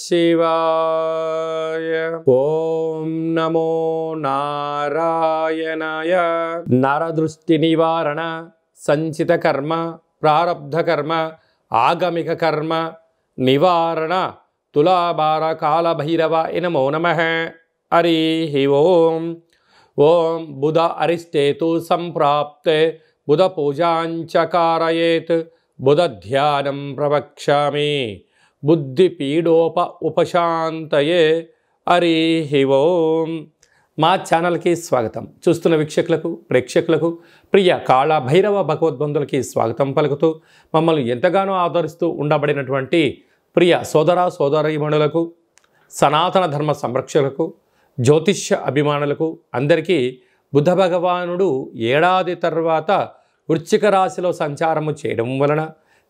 శివాయ. ఓం నమో నారాయణాయ. నరదృష్టి నివారణ, సంచిత కర్మ, ప్రారబ్ధ కర్మ, ఆగమిక కర్మ నివారణ తులాభార కాళభైరవాయ నమో నమః. హరి ఓం. ఓం బుధ అరిష్టేతు సంప్రాప్తే బుధ పూజాంచ కారయేత్ బుధ ధ్యానం ప్రవక్ష్యామి బుద్ధి పీడోప ఉపశాంతయే. హరి ఓం. మా ఛానల్కి స్వాగతం. చూస్తున్న వీక్షకులకు, ప్రేక్షకులకు, ప్రియ కాళభైరవ భగవద్బంధులకి స్వాగతం పలుకుతూ మమ్మల్ని ఎంతగానో ఆదరిస్తూ ఉండబడినటువంటి ప్రియ సోదర సోదరీమణులకు, సనాతన ధర్మ సంరక్షకులకు, జ్యోతిష్య అభిమానులకు అందరికీ బుధ భగవానుడు ఏడాది తర్వాత వృశ్చిక రాశిలో సంచారము చేయడం వలన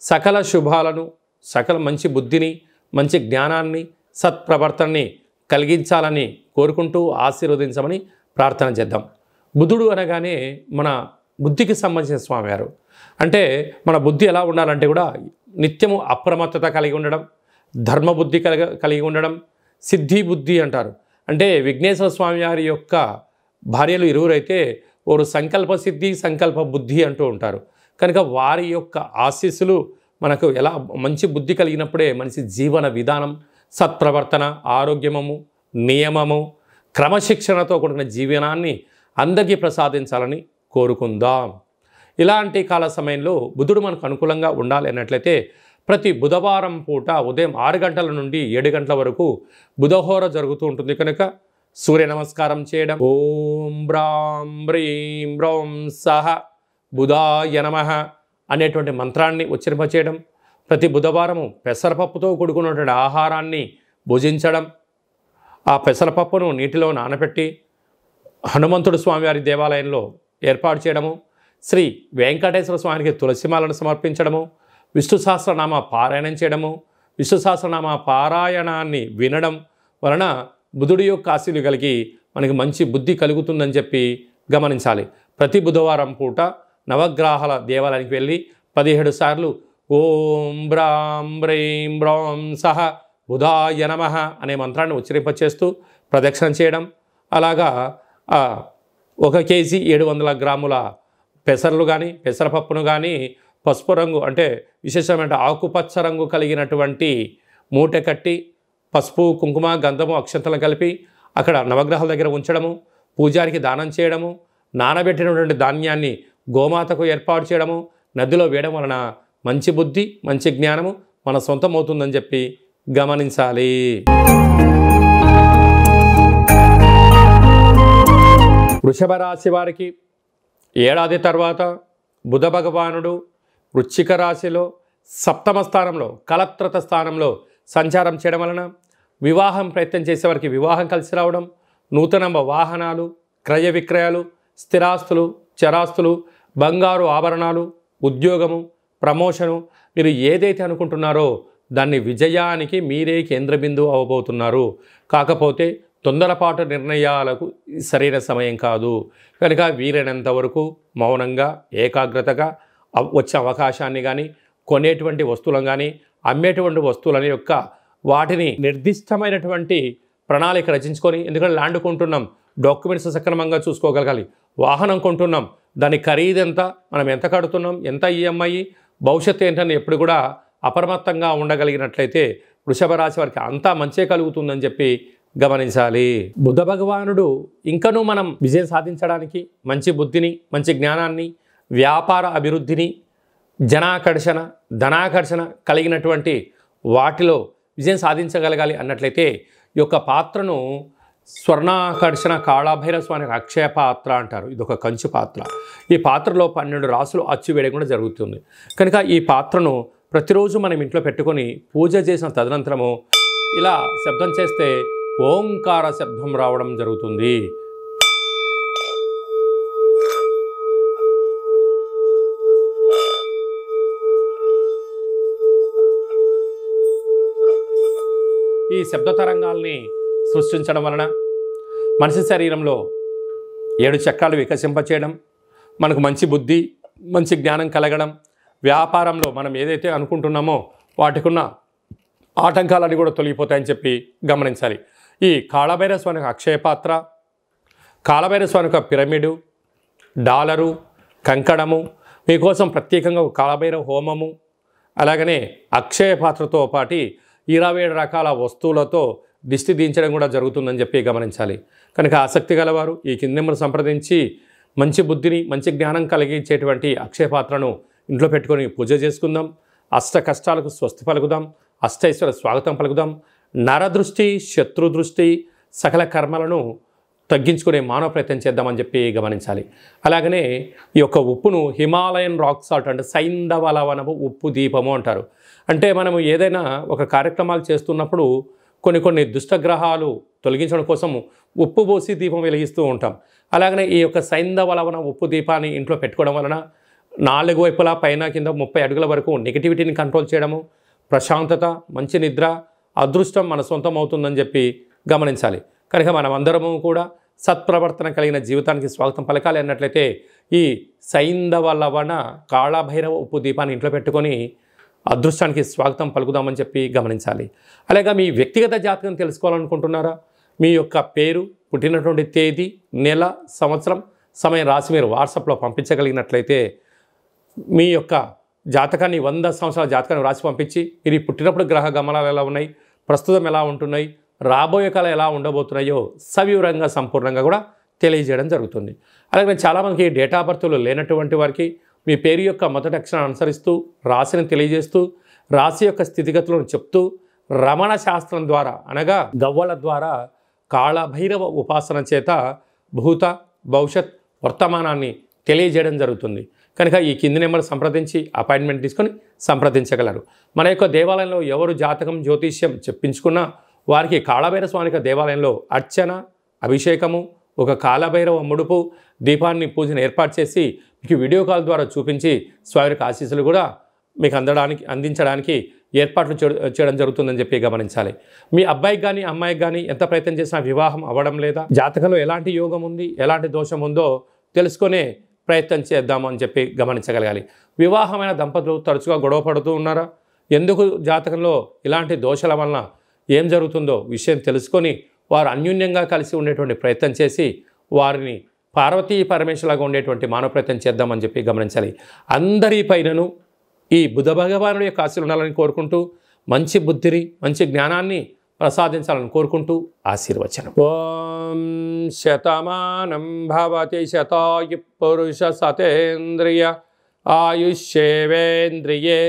సకల శుభాలను, సకల మంచి బుద్ధిని, మంచి జ్ఞానాన్ని, సత్ప్రవర్తనని కలిగించాలని కోరుకుంటూ ఆశీర్వదించమని ప్రార్థన చేద్దాం. బుధుడు అనగానే మన బుద్ధికి సంబంధించిన స్వామివారు. అంటే మన బుద్ధి ఎలా ఉండాలంటే కూడా నిత్యము అప్రమత్తత కలిగి ఉండడం, ధర్మబుద్ధి కలిగి ఉండడం, సిద్ధి బుద్ధి అంటారు. అంటే విఘ్నేశ్వర స్వామి వారి యొక్క భార్యలు ఇరువురైతే వారు సంకల్ప సిద్ధి, సంకల్ప బుద్ధి అంటూ ఉంటారు. కనుక వారి యొక్క ఆశీస్సులు మనకు ఎలా మంచి బుద్ధి కలిగినప్పుడే మనిషి జీవన విధానం, సత్ప్రవర్తన, ఆరోగ్యము, నియమము, క్రమశిక్షణతో కూడిన జీవనాన్ని అందరికీ ప్రసాదించాలని కోరుకుందాం. ఇలాంటి కాల సమయంలో బుధుడు మనకు అనుకూలంగా ఉండాలి అన్నట్లయితే ప్రతి బుధవారం పూట ఉదయం 6 గంటల నుండి 7 గంటల వరకు బుధహోర జరుగుతూ ఉంటుంది. కనుక సూర్య నమస్కారం చేయడం, ఓం బ్రాం బ్రీం బ్రౌం సహ బుధాయ నమః అనేటువంటి మంత్రాన్ని ఉచ్చరింపచేయడం, ప్రతి బుధవారము పెసరపప్పుతో కూడుకున్నటువంటి ఆహారాన్ని భుజించడం, ఆ పెసరపప్పును నీటిలో నానబెట్టి హనుమంతుడు స్వామివారి దేవాలయంలో ఏర్పాటు చేయడము, శ్రీ వెంకటేశ్వర స్వామికి తులసిమాలను సమర్పించడము, విష్ణు సహస్రనామ పారాయణం చేయడము, విష్ణు సహస్రనామ పారాయణాన్ని వినడం వలన బుధుడి యొక్క ఆశీలు కలిగి మనకి మంచి బుద్ధి కలుగుతుందని చెప్పి గమనించాలి. ప్రతి బుధవారం పూట నవగ్రహాల దేవాలయానికి వెళ్ళి 17 సార్లు ఓం బ్రాం బ్రీం బ్రౌం సహ బుధాయ నమః అనే మంత్రాన్ని ఉచ్చరింపచేస్తూ ప్రదక్షిణ చేయడం, అలాగా 1 కేజీ 700 గ్రాముల పెసర్లు కానీ, పెసరపప్పును కానీ పసుపు రంగు అంటే విశేషమైన ఆకుపచ్చ రంగు కలిగినటువంటి మూట కట్టి పసుపు, కుంకుమ, గంధము, అక్షంతలు కలిపి అక్కడ నవగ్రహాల దగ్గర ఉంచడము, పూజారికి దానం చేయడము, నానబెట్టినటువంటి ధాన్యాన్ని గోమాతకు ఏర్పాటు చేయడము, నదిలో వేయడం వలన మంచి బుద్ధి, మంచి జ్ఞానము మన సొంతం అవుతుందని చెప్పి గమనించాలి. వృషభ రాశి వారికి ఏడాది తర్వాత బుధ భగవానుడు వృశ్చిక రాశిలో సప్తమ స్థానంలో, కలత్రత స్థానంలో సంచారం చేయడం వలన వివాహం ప్రయత్నం చేసేవారికి వివాహం కలిసి రావడం, నూతన వాహనాలు, క్రయ విక్రయాలు, స్థిరాస్తులు, చరాస్తులు, బంగారు ఆభరణాలు, ఉద్యోగము, ప్రమోషను, మీరు ఏదైతే అనుకుంటున్నారో దాన్ని విజయానికి మీరే కేంద్రబిందువు అవ్వబోతున్నారు. కాకపోతే తొందరపాటు నిర్ణయాలకు సరైన సమయం కాదు. కనుక వీలైనంత వరకు మౌనంగా, ఏకాగ్రతగా వచ్చే అవకాశాన్ని కానీ, కొనేటువంటి వస్తువులను కానీ, అమ్మేటువంటి వస్తువులని యొక్క వాటిని నిర్దిష్టమైనటువంటి ప్రణాళిక రచించుకొని, ఎందుకంటే ల్యాండ్ కొంటున్నాం, డాక్యుమెంట్స్ సక్రమంగా చూసుకోగలగాలి. వాహనం కొంటున్నాం, దాని ఖరీదు ఎంత, మనం ఎంత కడుతున్నాం, ఎంత ఈఎంఐ, భవిష్యత్తు ఏంటని ఎప్పుడు కూడా అప్రమత్తంగా ఉండగలిగినట్లయితే వృషభ రాశి వారికి అంతా మంచే కలుగుతుందని చెప్పి గమనించాలి. బుధ భగవానుడు ఇంకనూ మనం విజయం సాధించడానికి మంచి బుద్ధిని, మంచి జ్ఞానాన్ని, వ్యాపార అభివృద్ధిని, జనాకర్షణ, ధనాకర్షణ కలిగినటువంటి వాటిలో విజయం సాధించగలగాలి అన్నట్లయితే ఈ యొక్క పాత్రను స్వర్ణాకర్షణ కాళభైరవ స్వామి అక్షయ పాత్ర అంటారు. ఇది ఒక కంచు పాత్ర. ఈ పాత్రలో 12 రాసులు అచ్చు వేయడం కూడా జరుగుతుంది. కనుక ఈ పాత్రను ప్రతిరోజు మనం ఇంట్లో పెట్టుకొని పూజ చేసిన తదనంతరము ఇలా శబ్దం చేస్తే ఓంకార శబ్దం రావడం జరుగుతుంది. ఈ శబ్ద తరంగాల్ని సృష్టించడం వలన మనిషి శరీరంలో 7 చక్రాలు వికసింపచేయడం, మనకు మంచి బుద్ధి, మంచి జ్ఞానం కలగడం, వ్యాపారంలో మనం ఏదైతే అనుకుంటున్నామో వాటికున్న ఆటంకాలన్నీ కూడా తొలగిపోతాయని చెప్పి గమనించాలి. ఈ కాళభైరవ స్వామి యొక్క అక్షయ పాత్ర, కాళభైరవ స్వామి యొక్క పిరమిడు, డాలరు, కంకణము, మీకోసం ప్రత్యేకంగా ఒక కాళభైరవ హోమము, అలాగనే అక్షయ పాత్రతో పాటు 27 రకాల వస్తువులతో దిష్టి దించడం కూడా జరుగుతుందని చెప్పి గమనించాలి. కనుక ఆసక్తి గలవారు ఈ కింది నెంబర్ సంప్రదించి మంచి బుద్ధిని, మంచి జ్ఞానం కలిగించేటువంటి అక్షయ పాత్రను ఇంట్లో పెట్టుకొని పూజ చేసుకుందాం. అష్ట కష్టాలకు స్వస్తి పలుకుదాం, అష్టైశ్వర స్వాగతం పలుకుదాం. నరదృష్టి, శత్రుదృష్టి, సకల కర్మలను తగ్గించుకునే మానవ ప్రయత్నం చేద్దామని చెప్పి గమనించాలి. అలాగనే ఈ యొక్క ఉప్పును హిమాలయన్ రాక్ సాల్ట్ అంటే సైంధవ లవణము ఉప్పు దీపము అంటారు. అంటే మనము ఏదైనా ఒక కార్యక్రమాలు చేస్తున్నప్పుడు కొన్ని దుష్టగ్రహాలు తొలగించడం కోసం ఉప్పు పోసి దీపం వెలిగిస్తూ ఉంటాం. అలాగనే ఈ యొక్క సైంధవ లవణ ఉప్పు దీపాన్ని ఇంట్లో పెట్టుకోవడం వలన 4 వైపులా పైన కింద 30 అడుగుల వరకు నెగిటివిటీని కంట్రోల్ చేయడము, ప్రశాంతత, మంచి నిద్ర, అదృష్టం మన సొంతం అవుతుందని చెప్పి గమనించాలి. కనుక మనమందరము కూడా సత్ప్రవర్తన కలిగిన జీవితానికి స్వాగతం పలకాలి అన్నట్లయితే ఈ సైంధవ లవణ కాళభైరవ ఉప్పు దీపాన్ని ఇంట్లో పెట్టుకొని అదృష్టానికి స్వాగతం పలుకుదామని చెప్పి గమనించాలి. అలాగే మీ వ్యక్తిగత జాతకం తెలుసుకోవాలనుకుంటున్నారా? మీ యొక్క పేరు, పుట్టినటువంటి తేదీ, నెల, సంవత్సరం, సమయం రాసి మీరు వాట్సాప్లో పంపించగలిగినట్లయితే మీ యొక్క జాతకాన్ని 100 సంవత్సరాల జాతకాన్ని రాసి పంపించి మీరు పుట్టినప్పుడు గ్రహ గమనాలు ఎలా ఉన్నాయి, ప్రస్తుతం ఎలా ఉంటున్నాయి, రాబోయే కాలం ఎలా ఉండబోతున్నాయో సవివరంగా సంపూర్ణంగా కూడా తెలియజేయడం జరుగుతుంది. అలాగే చాలామందికి డేటా ఆఫ్ బర్త్లు లేనటువంటి వారికి మీ పేరు యొక్క మొదటి అక్షరాన్ని అనుసరిస్తూ రాశిని తెలియజేస్తూ రాశి యొక్క స్థితిగతులను చెప్తూ రమణ శాస్త్రం ద్వారా అనగా గవ్వల ద్వారా కాళభైరవ ఉపాసన చేత భూత, భవిష్యత్, వర్తమానాన్ని తెలియజేయడం జరుగుతుంది. కనుక ఈ కింది నెంబర్ సంప్రదించి అపాయింట్మెంట్ తీసుకొని సంప్రదించగలరు. మన యొక్క దేవాలయంలో ఎవరు జాతకం, జ్యోతిష్యం చెప్పించుకున్నా వారికి కాళభైరవ స్వామి దేవాలయంలో అర్చన, అభిషేకము, ఒక కాళభైరవ ముడుపు దీపాన్ని పూజను ఏర్పాటు చేసి మీకు వీడియో కాల్ ద్వారా చూపించి స్వామి ఆశీస్సులు కూడా మీకు అందించడానికి ఏర్పాట్లు చేయడం జరుగుతుందని చెప్పి గమనించాలి. మీ అబ్బాయికి కానీ అమ్మాయికి కానీ ఎంత ప్రయత్నం చేసినా వివాహం అవ్వడం లేదా, జాతకంలో ఎలాంటి యోగం ఉంది, ఎలాంటి దోషం ఉందో తెలుసుకునే ప్రయత్నం చేద్దాము అని చెప్పి గమనించగలగాలి. వివాహమైన దంపతులు తరచుగా గొడవ పడుతూ ఉన్నారా? ఎందుకు జాతకంలో ఇలాంటి దోషాల వలన ఏం జరుగుతుందో విషయం తెలుసుకొని వారు అన్యోన్యంగా కలిసి ఉండేటువంటి ప్రయత్నం చేసి వారిని పార్వతీ పరమేశ్వరులాగా ఉండేటువంటి మానవ ప్రయత్నం చేద్దామని చెప్పి గమనించాలి. అందరి పైనను ఈ బుధ భగవానుడి యొక్క ఆశీస్సులు ఉండాలని కోరుకుంటూ మంచి బుద్ధిని, మంచి జ్ఞానాన్ని ప్రసాదించాలని కోరుకుంటూ ఆశీర్వచనం. ఓం శతమానం భవతి శతాయు పురుష సతేంద్రియ ఆయుష్యేవేంద్రియే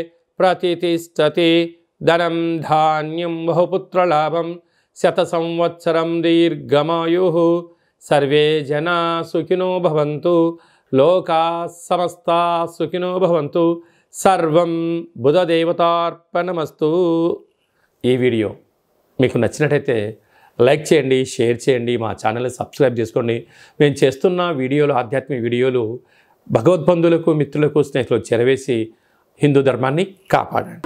ప్రతిష్టతి ధనం ధాన్యం బహుపుత్రలాభం శత సంవత్సరం దీర్ఘమాయు సర్వే జనా సుఖినో భవంతు లోకా సమస్తా సుఖినో భవంతు సర్వం బుధదేవతార్పణమస్తు. ఈ వీడియో మీకు నచ్చినట్టయితే లైక్ చేయండి, షేర్ చేయండి, మా ఛానల్ని సబ్స్క్రైబ్ చేసుకోండి. మేము చేస్తున్న వీడియోలు, ఆధ్యాత్మిక వీడియోలు భగవద్బంధువులకు, మిత్రులకు, స్నేహితులకు చేరవేసి హిందూ ధర్మాన్ని కాపాడండి.